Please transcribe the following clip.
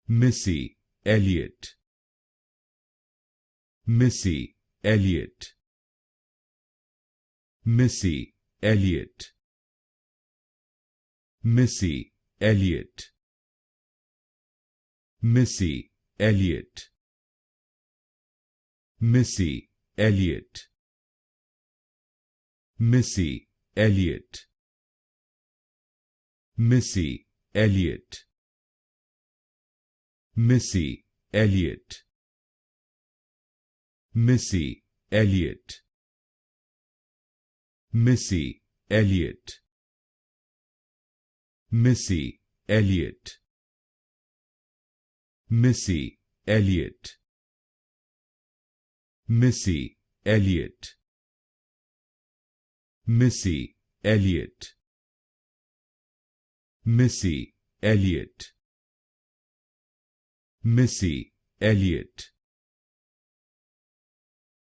Missy Elliott, Missy Elliott, Missy Elliott, Missy Elliott, Missy Elliott, Missy Elliott, Missy Elliott, Missy Elliott, Missy Elliott, Missy Elliott, Missy Elliott, Missy Elliott, Missy Elliott, Missy Elliott, Missy Elliott, Missy Elliott, Missy Elliott,